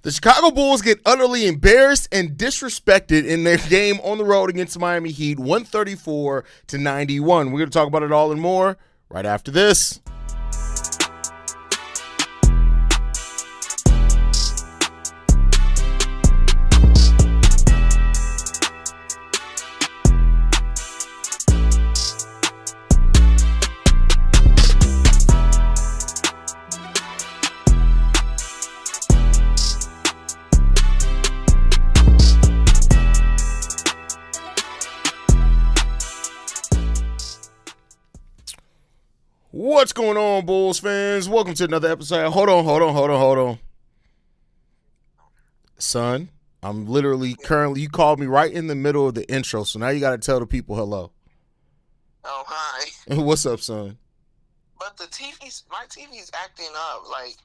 The Chicago Bulls get utterly embarrassed and disrespected in their game on the road against the Miami Heat, 134-91. We're going to talk about it all and more right after this. What's going on, Bulls fans? Welcome to another episode. Hold on. Son, I'm literally you called me right in the middle of the intro, so now you got to tell the people hello. Oh, hi. What's up, son? But my TV's acting up. Like,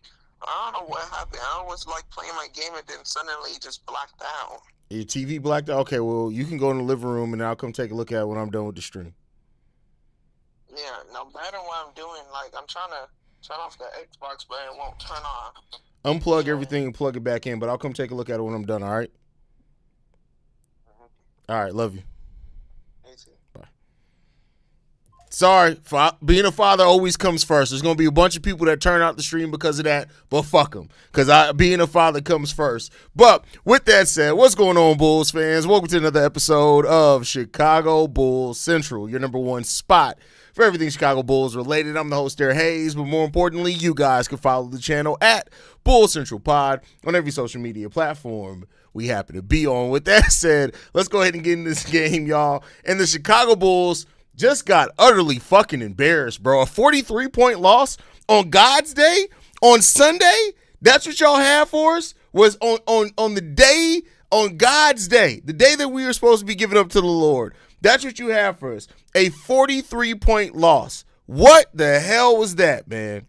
I don't know what happened. I was like playing my game and then suddenly it just blacked out. Your TV blacked out? Okay, well, you can go in the living room and I'll come take a look at it when I'm done with the stream. Yeah, no matter what I'm doing, like, I'm trying to turn off the Xbox, but it won't turn on. Unplug everything and plug it back in, but I'll come take a look at it when I'm done, all right? Mm-hmm. All right, love you. Me too. Bye. Sorry, being a father always comes first. There's going to be a bunch of people that turn out the stream because of that, but fuck them, because being a father comes first. But with that said, what's going on, Bulls fans? Welcome to another episode of Chicago Bulls Central, your number one spot for everything Chicago Bulls related. I'm the host there, Haize, but more importantly, you guys can follow the channel at Bulls Central Pod on every social media platform we happen to be on. With that said, let's go ahead and get in this game, y'all. And the Chicago Bulls just got utterly fucking embarrassed, bro. A 43-point loss on God's Day, on Sunday. That's what y'all had for us, was on the day, on God's Day, the day that we were supposed to be giving up to the Lord. That's what you have for us. A 43-point loss. What the hell was that, man?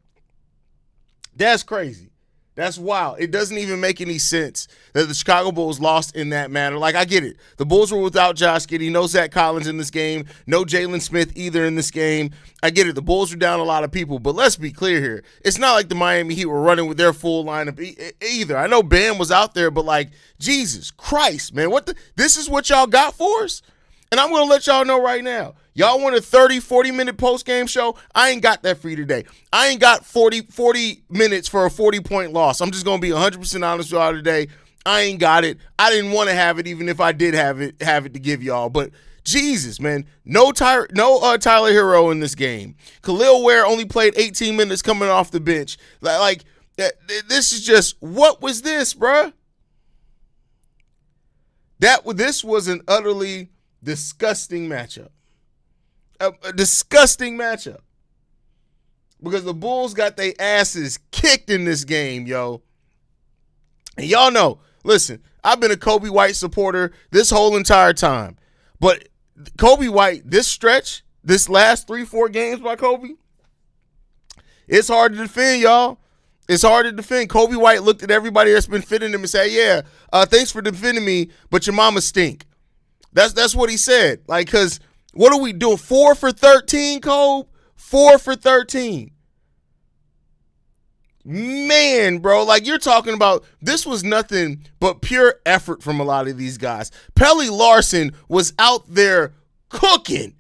That's crazy. That's wild. It doesn't even make any sense that the Chicago Bulls lost in that manner. Like, I get it. The Bulls were without Josh Giddey. No Zach Collins in this game. No Jalen Smith either in this game. I get it. The Bulls were down a lot of people. But let's be clear here. It's not like the Miami Heat were running with their full lineup either. I know Bam was out there, but, like, Jesus Christ, man. This is what y'all got for us? And I'm going to let y'all know right now. Y'all want a 30, 40-minute post-game show? I ain't got that for you today. I ain't got 40 minutes for a 40-point loss. I'm just going to be 100% honest with y'all today. I ain't got it. I didn't want to have it, even if I did have it to give y'all. But Jesus, man, no Tyler Hero in this game. Khalil Ware only played 18 minutes coming off the bench. Like this is just, what was this, bruh? This was an utterly disgusting matchup. A disgusting matchup. Because the Bulls got their asses kicked in this game, yo. And y'all know, listen, I've been a Coby White supporter this whole entire time. But Coby White, this stretch, this last 3-4 games by Coby, it's hard to defend, y'all. It's hard to defend. Coby White looked at everybody that's been fitting him and said, yeah, thanks for defending me, but your mama stink. That's what he said. Like, because what are we doing? 4 for 13, Kobe? 4 for 13. Man, bro, like, you're talking about, this was nothing but pure effort from a lot of these guys. Pelly Larson was out there cooking.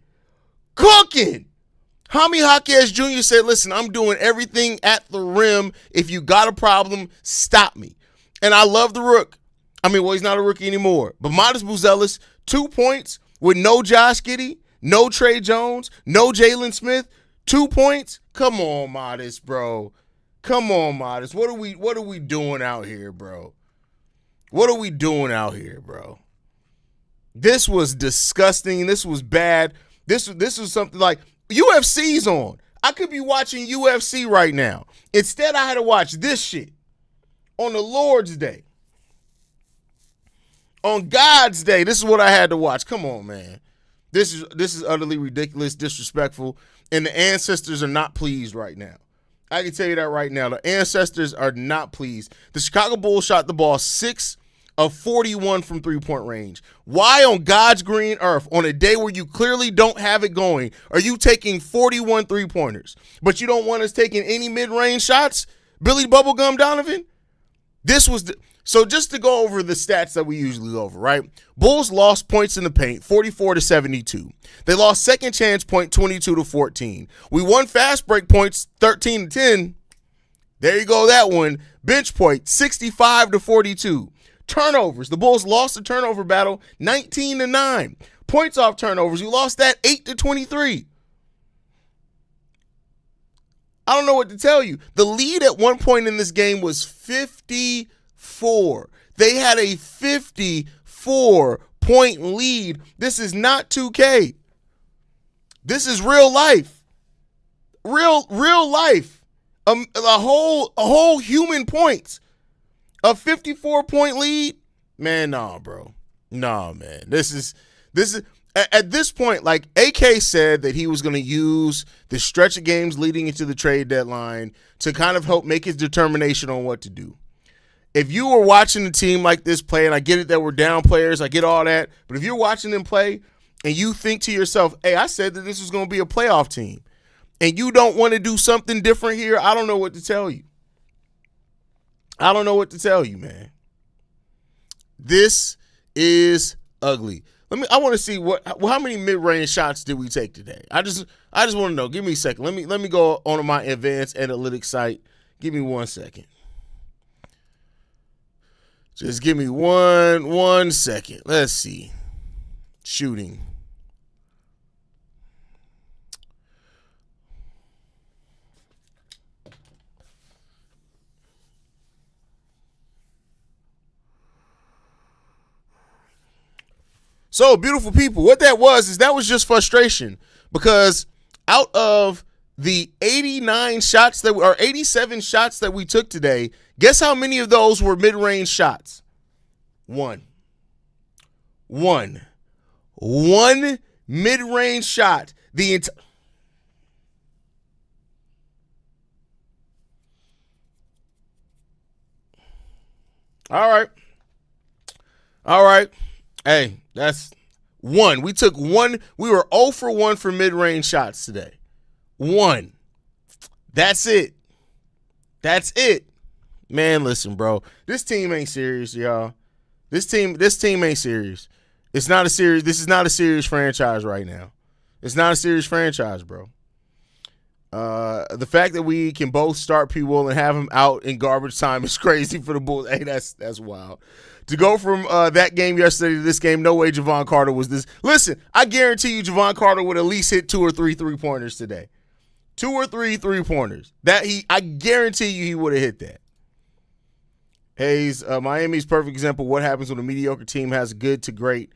Jaime Jaquez Jr. said, listen, I'm doing everything at the rim. If you got a problem, stop me. And I love the Rook. I mean, well, he's not a rookie anymore. But Modest Buzelis, 2 points with no Josh Giddey, no Trey Jones, no Jalen Smith, 2 points. Come on, Modest, bro. Come on, Modest. What are we doing out here, bro? What are we doing out here, bro? This was disgusting. This was bad. This was something like UFC's on. I could be watching UFC right now. Instead, I had to watch this shit on the Lord's Day. On God's Day, this is what I had to watch. Come on, man. This is utterly ridiculous, disrespectful, and the ancestors are not pleased right now. I can tell you that right now. The ancestors are not pleased. The Chicago Bulls shot the ball 6 of 41 from three-point range. Why on God's green earth, on a day where you clearly don't have it going, are you taking 41 three-pointers? But you don't want us taking any mid-range shots? Billy Bubblegum Donovan? So just to go over the stats that we usually go over, right? Bulls lost points in the paint, 44-72. They lost second chance point, 22-14. We won fast break points, 13-10. There you go, that one. Bench point, 65-42. Turnovers, the Bulls lost the turnover battle, 19-9. Points off turnovers, you lost that 8-23. I don't know what to tell you. The lead at one point in this game was 54. They had a 54-point lead. This is not 2K. This is real life. Real life. A whole human points. A 54-point lead? Man, nah, bro. Nah, man. This is at this point, like AK said that he was going to use the stretch of games leading into the trade deadline to kind of help make his determination on what to do. If you were watching a team like this play, and I get it that we're down players, I get all that, but if you're watching them play and you think to yourself, hey, I said that this was going to be a playoff team, and you don't want to do something different here, I don't know what to tell you. I don't know what to tell you, man. This is ugly. I want to see how many mid-range shots did we take today? I just want to know. Give me a second. Let me go on my advanced analytics site. Give me 1 second. Just give me one second. Let's see. Shooting. So, beautiful people, what that was just frustration, because out of the 87 shots that we took today, guess how many of those were mid-range shots? One mid-range shot. All right. Hey, that's one. We took one. We were 0 for 1 for mid-range shots today. One. That's it. Man, listen, bro. This team ain't serious, y'all. This team ain't serious. This is not a serious franchise right now. It's not a serious franchise, bro. The fact that we can both start P. Will and have him out in garbage time is crazy for the Bulls. Hey, that's wild. To go from that game yesterday to this game, no way Javon Carter was this. Listen, I guarantee you Javon Carter would at least hit 2 or 3 3-pointers today. 2 or 3 3-pointers. I guarantee you he would have hit that. Haize, Miami's perfect example of what happens when a mediocre team has good to great.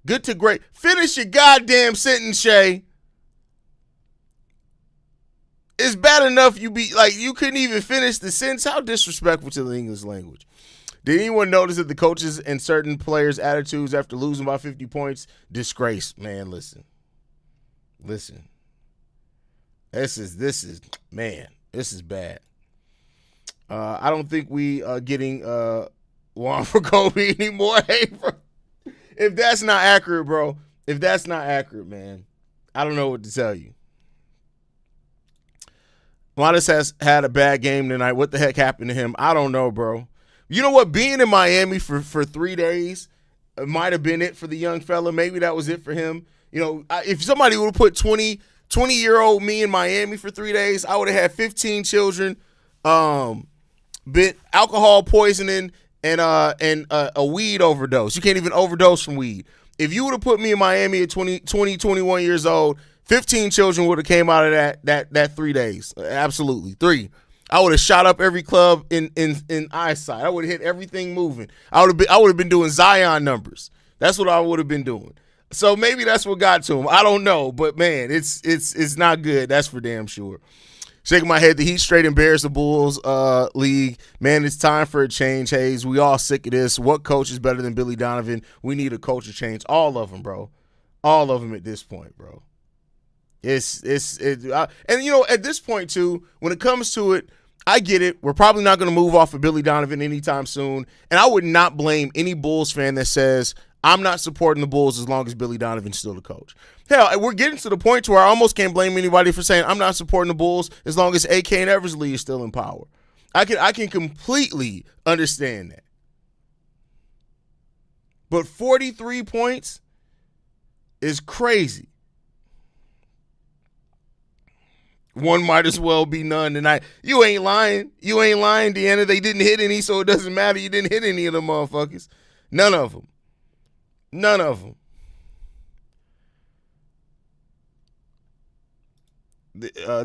Good to great. Finish your goddamn sentence, Shay. It's bad enough you couldn't even finish the sentence. How disrespectful to the English language. Did anyone notice that the coaches and certain players' attitudes after losing by 50 points? Disgrace, man. Listen. This is bad. I don't think we are getting one for Coby anymore. Hey, bro. If that's not accurate, bro. If that's not accurate, man, I don't know what to tell you. Giannis has had a bad game tonight. What the heck happened to him? I don't know, bro. You know what? Being in Miami for 3 days might have been it for the young fella. Maybe that was it for him. You know, if somebody would have put 20-year-old me in Miami for 3 days, I would have had 15 children, been alcohol poisoning, and a weed overdose. You can't even overdose from weed. If you would have put me in Miami at 21 years old, 15 children would have came out of that 3 days. Absolutely. 3. I would have shot up every club in eyesight. I would have hit everything moving. I would have been doing Zion numbers. That's what I would have been doing. So maybe that's what got to him. I don't know, but man, it's not good. That's for damn sure. Shaking my head, the Heat straight embarrassed the Bulls league. Man, it's time for a change, Haize. We all sick of this. What coach is better than Billy Donovan? We need a culture change. All of them, bro. All of them at this point, bro. And you know, at this point too, when it comes to it, I get it. We're probably not going to move off of Billy Donovan anytime soon. And I would not blame any Bulls fan that says, I'm not supporting the Bulls as long as Billy Donovan's still the coach. Hell, we're getting to the point to where I almost can't blame anybody for saying I'm not supporting the Bulls as long as AK and Eversley is still in power. I can completely understand that. But 43 points is crazy. One might as well be none tonight. You ain't lying. You ain't lying, Deanna. They didn't hit any, so it doesn't matter. You didn't hit any of them motherfuckers. None of them. None of them.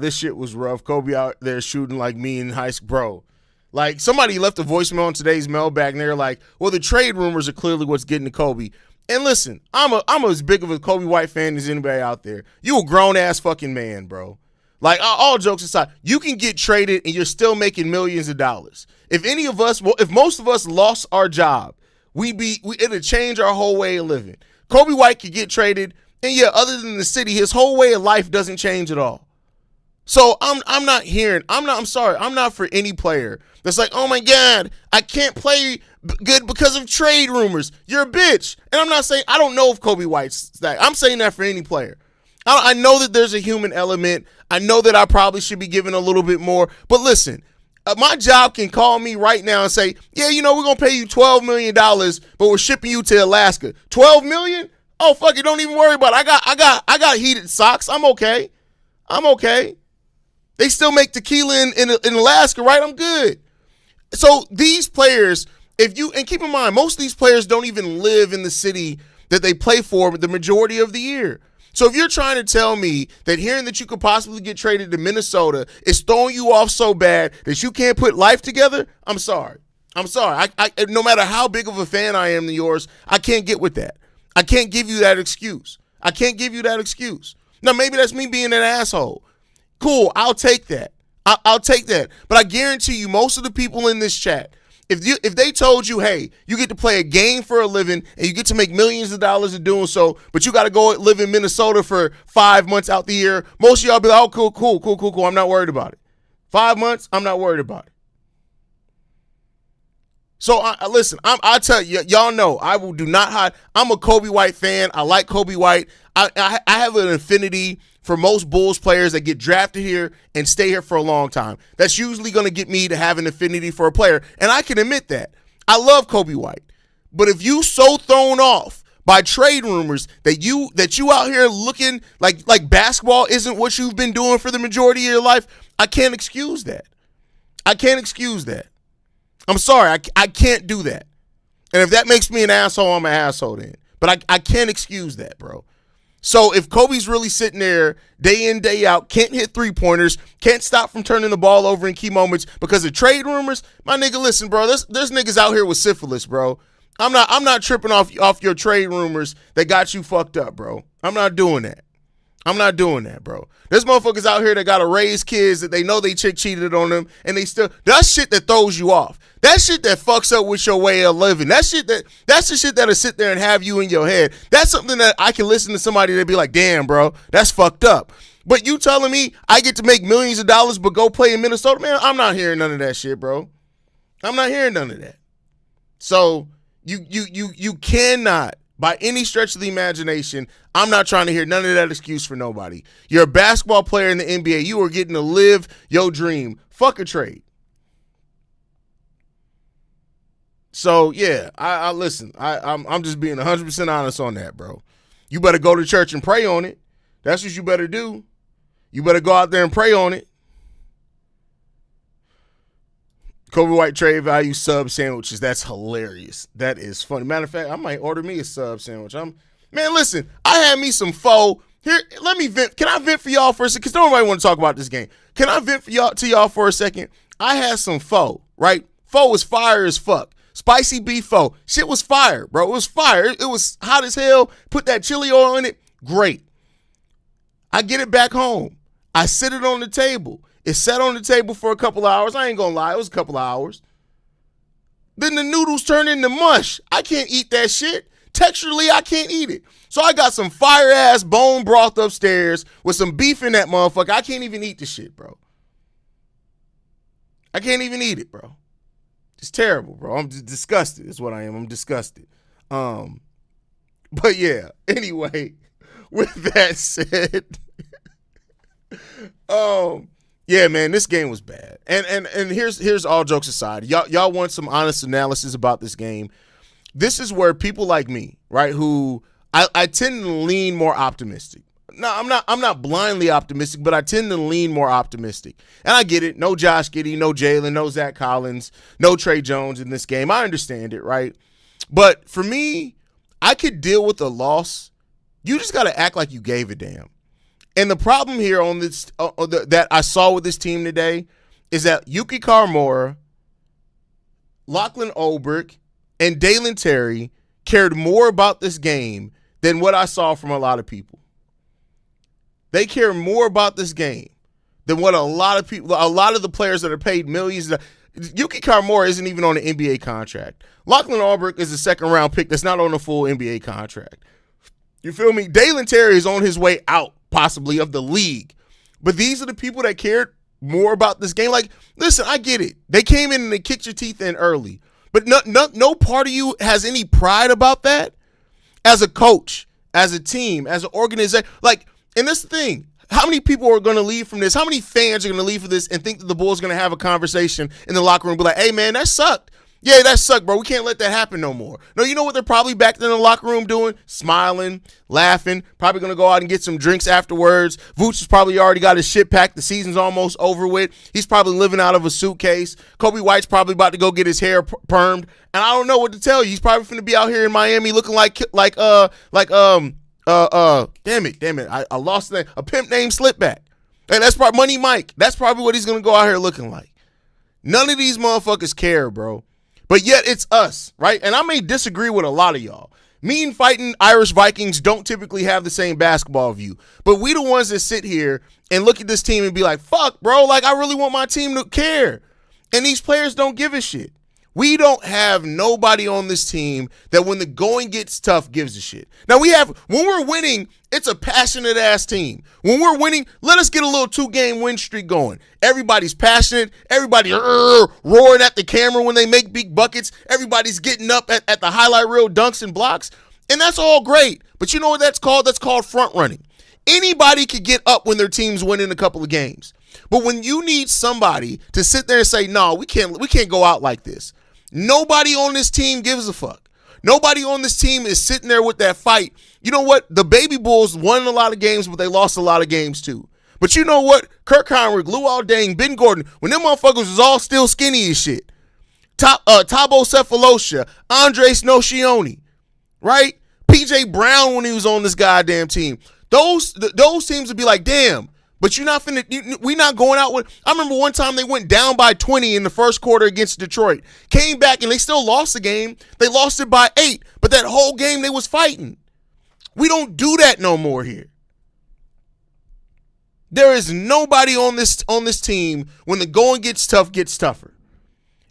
This shit was rough. Coby out there shooting like me in high school. Bro, like somebody left a voicemail on today's mailbag and they're like, well, the trade rumors are clearly what's getting to Coby. And listen, I'm as big of a Coby White fan as anybody out there. You a grown-ass fucking man, bro. Like, all jokes aside, you can get traded and you're still making millions of dollars. If any of us, if most of us lost our job, it'd change our whole way of living. Coby White could get traded, and yeah, other than the city, his whole way of life doesn't change at all. So I'm not for any player that's like, oh my God, I can't play good because of trade rumors. You're a bitch. And I'm not saying, I don't know if Coby White's that. I'm saying that for any player. I know that there's a human element. I know that I probably should be given a little bit more. But listen, my job can call me right now and say, yeah, we're going to pay you $12 million, but we're shipping you to Alaska. $12 million? Oh, fuck it. Don't even worry about it. I got heated socks. I'm okay. They still make tequila in Alaska, right? I'm good. So these players, and keep in mind, most of these players don't even live in the city that they play for the majority of the year. So if you're trying to tell me that hearing that you could possibly get traded to Minnesota is throwing you off so bad that you can't put life together, I'm sorry. I no matter how big of a fan I am of yours, I can't get with that. I can't give you that excuse. Now, maybe that's me being an asshole. Cool, I'll take that. I'll take that. But I guarantee you, most of the people in this chat, if they told you, hey, you get to play a game for a living and you get to make millions of dollars in doing so, but you got to go live in Minnesota for 5 months out the year, most of y'all be like, oh, cool. I'm not worried about it. 5 months, I'm not worried about it. So listen, I tell you, y'all know I will do not hide. I'm a Coby White fan. I like Coby White. I have an affinity for most Bulls players that get drafted here and stay here for a long time. That's usually going to get me to have an affinity for a player, and I can admit that. I love Coby White. But if you so thrown off by trade rumors that you out here looking like basketball isn't what you've been doing for the majority of your life, I can't excuse that. I'm sorry, I can't do that. And if that makes me an asshole, I'm an asshole then. But I can't excuse that, bro. So if Coby's really sitting there day in, day out, can't hit three-pointers, can't stop from turning the ball over in key moments because of trade rumors, my nigga, listen, bro, there's niggas out here with syphilis, bro. I'm not tripping off your trade rumors that got you fucked up, bro. I'm not doing that, bro. There's motherfuckers out here that got to raise kids that they know they chick cheated on them, and they still, that's shit that throws you off. That shit that fucks up with your way of living. That's the shit that'll sit there and have you in your head. That's something that I can listen to somebody that be like, damn, bro, that's fucked up. But you telling me I get to make millions of dollars but go play in Minnesota, man, I'm not hearing none of that shit, bro. I'm not hearing none of that. So you cannot, by any stretch of the imagination, I'm not trying to hear none of that excuse for nobody. You're a basketball player in the NBA. You are getting to live your dream. Fuck a trade. So yeah, I listen. I'm just being 100% honest on that, bro. You better go to church and pray on it. That's what you better do. You better go out there and pray on it. Coby White trade value sub sandwiches. That's hilarious. That is funny. Matter of fact, I might order me a sub sandwich. Man, listen, I had me some pho. Here, let me vent. Can I vent for y'all for a second? Because nobody want to talk about this game. Can I vent for y'all for a second? I had some pho, right? Pho was fire as fuck. Spicy beef pho. Shit was fire, bro. It was fire. It was hot as hell. Put that chili oil in it. Great. I get it back home. I sit it on the table. It sat on the table for a couple hours. I ain't gonna lie. It was a couple hours. Then the noodles turn into mush. I can't eat that shit. Texturally, I can't eat it. So I got some fire-ass bone broth upstairs with some beef in that motherfucker. I can't even eat the shit, bro. I can't even eat it, bro. It's terrible, bro. I'm just disgusted. That's what I am. I'm disgusted. But yeah, anyway, with that said, Yeah, man, this game was bad. And here's all jokes aside. Y'all want some honest analysis about this game. This is where people like me, right, who I tend to lean more optimistic. No, I'm not blindly optimistic, but I tend to lean more optimistic. And I get it. No Josh Giddey, no Jalen, no Zach Collins, no Trey Jones in this game. I understand it, right? But for me, I could deal with a loss. You just got to act like you gave a damn. And the problem here on this that I saw with this team today is that Yuki Karamora, Lachlan Olbrich, and Dalen Terry cared more about this game than what I saw from a lot of people. They care more about this game than what a lot of the players that are paid millions. Yuki Karamora isn't even on an NBA contract. Lachlan Olbrich is a second-round pick that's not on a full NBA contract. You feel me? Dalen Terry is on his way out, possibly, of the league. But these are the people that cared more about this game. Like, listen, I get it. They came in and they kicked your teeth in early. But no part of you has any pride about that as a coach, as a team, as an organization. Like, and this thing, how many people are going to leave from this? How many fans are going to leave for this and think that the Bulls are going to have a conversation in the locker room, be like, hey, man, that sucked. Yeah, that sucked, bro. We can't let that happen no more. No, you know what they're probably back in the locker room doing? Smiling, laughing, probably going to go out and get some drinks afterwards. Vooch has probably already got his shit packed. The season's almost over with. He's probably living out of a suitcase. Coby White's probably about to go get his hair permed. And I don't know what to tell you. He's probably finna be out here in Miami looking damn it. I lost the name. A pimp named Slipback. And that's probably Money Mike. That's probably what he's going to go out here looking like. None of these motherfuckers care, bro. But yet it's us, right? And I may disagree with a lot of y'all. Mean fighting Irish Vikings don't typically have the same basketball view. But we the ones that sit here and look at this team and be like, fuck, bro, like I really want my team to care. And these players don't give a shit. We don't have nobody on this team that when the going gets tough gives a shit. Now when we're winning, it's a passionate ass team. When we're winning, let us get a little 2-game win streak going. Everybody's passionate. Everybody roaring at the camera when they make big buckets. Everybody's getting up at the highlight reel dunks and blocks. And that's all great. But you know what that's called? That's called front running. Anybody could get up when their team's winning a couple of games. But when you need somebody to sit there and say, no, we can't go out like this. Nobody on this team gives a fuck. Nobody on this team is sitting there with that fight. You know what? The Baby Bulls won a lot of games, but they lost a lot of games too. But you know what? Kirk Heinrich, Luol Deng, Ben Gordon, when them motherfuckers was all still skinny as shit. Thabo Cephalosha, Andres Nocioni, right? PJ Brown when he was on this goddamn team. Those teams would be like, damn. But you're not finna. We not going out with. I remember one time they went down by 20 in the first quarter against Detroit. Came back and they still lost the game. They lost it by 8. But that whole game they was fighting. We don't do that no more here. There is nobody on this team when the going gets tough gets tougher.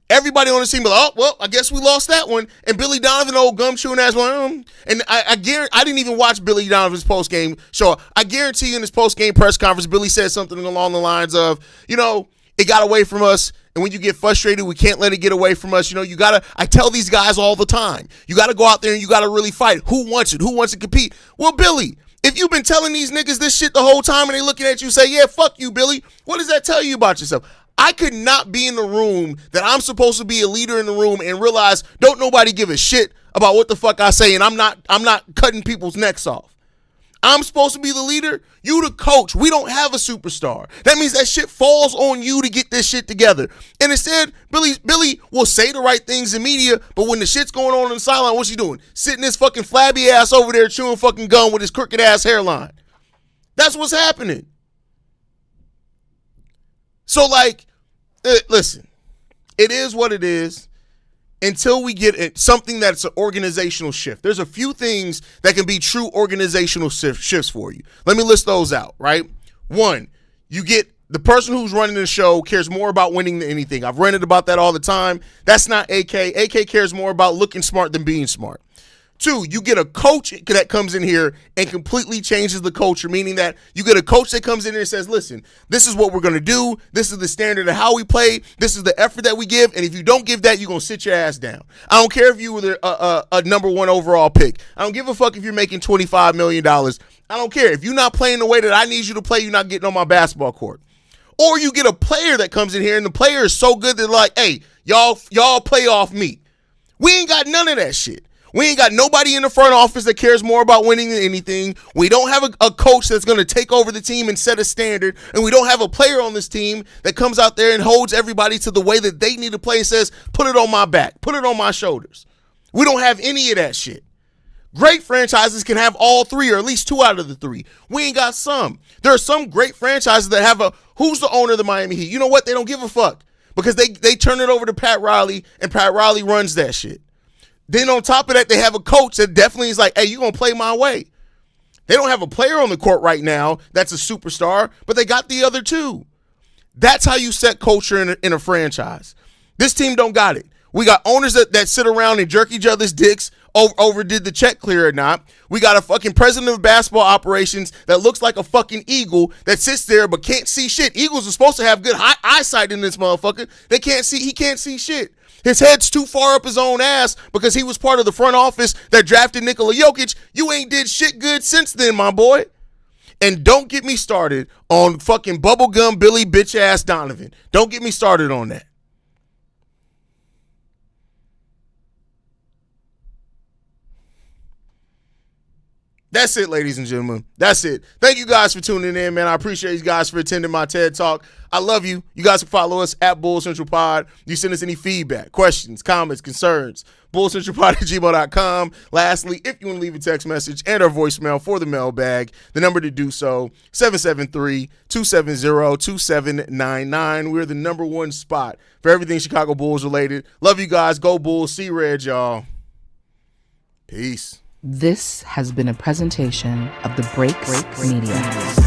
Everybody on the team be like, oh, well, I guess we lost that one. And Billy Donovan, old gum-chewing ass one. And I guarantee, I didn't even watch Billy Donovan's post-game show. I guarantee you in his post-game press conference, Billy said something along the lines of, you know, it got away from us. And when you get frustrated, we can't let it get away from us. You know, I tell these guys all the time, you got to go out there and you got to really fight. Who wants it? Who wants to compete? Well, Billy, if you've been telling these niggas this shit the whole time and they looking at you say, yeah, fuck you, Billy, what does that tell you about yourself? I could not be in the room that I'm supposed to be a leader in the room and realize don't nobody give a shit about what the fuck I say, and I'm not cutting people's necks off. I'm supposed to be the leader. You the coach. We don't have a superstar. That means that shit falls on you to get this shit together. And instead, Billy will say the right things in media, but when the shit's going on in the sideline, what's he doing? Sitting his fucking flabby ass over there chewing fucking gum with his crooked ass hairline. That's what's happening. So, like, listen, it is what it is until we get something that's an organizational shift. There's a few things that can be true organizational shifts for you. Let me list those out, right? One, you get the person who's running the show cares more about winning than anything. I've ranted about that all the time. That's not AK. AK cares more about looking smart than being smart. Two, you get a coach that comes in here and completely changes the culture, meaning that you get a coach that comes in here and says, listen, this is what we're going to do. This is the standard of how we play. This is the effort that we give. And if you don't give that, you're going to sit your ass down. I don't care if you were a number 1 overall pick. I don't give a fuck if you're making $25 million. I don't care. If you're not playing the way that I need you to play, you're not getting on my basketball court. Or you get a player that comes in here and the player is so good that like, hey, y'all play off me. We ain't got none of that shit. We ain't got nobody in the front office that cares more about winning than anything. We don't have a coach that's going to take over the team and set a standard. And we don't have a player on this team that comes out there and holds everybody to the way that they need to play and says, put it on my back, put it on my shoulders. We don't have any of that shit. Great franchises can have all three or at least two out of the three. We ain't got some. There are some great franchises that have who's the owner of the Miami Heat? You know what? They don't give a fuck because they turn it over to Pat Riley and Pat Riley runs that shit. Then on top of that, they have a coach that definitely is like, hey, you're going to play my way. They don't have a player on the court right now that's a superstar, but they got the other two. That's how you set culture in a franchise. This team don't got it. We got owners that sit around and jerk each other's dicks over did the check clear or not. We got a fucking president of basketball operations that looks like a fucking eagle that sits there but can't see shit. Eagles are supposed to have good eyesight in this motherfucker. He can't see shit. His head's too far up his own ass because he was part of the front office that drafted Nikola Jokic. You ain't did shit good since then, my boy. And don't get me started on fucking bubblegum Billy bitch ass Donovan. Don't get me started on that. That's it, ladies and gentlemen. That's it. Thank you guys for tuning in, man. I appreciate you guys for attending my TED Talk. I love you. You guys can follow us at Bull Central Pod. You send us any feedback, questions, comments, concerns, bullcentralpod@gmail.com. Lastly, if you want to leave a text message and our voicemail for the mailbag, the number to do so, 773-270-2799. We're the number one spot for everything Chicago Bulls related. Love you guys. Go Bulls. See red, y'all. Peace. This has been a presentation of the Break Media.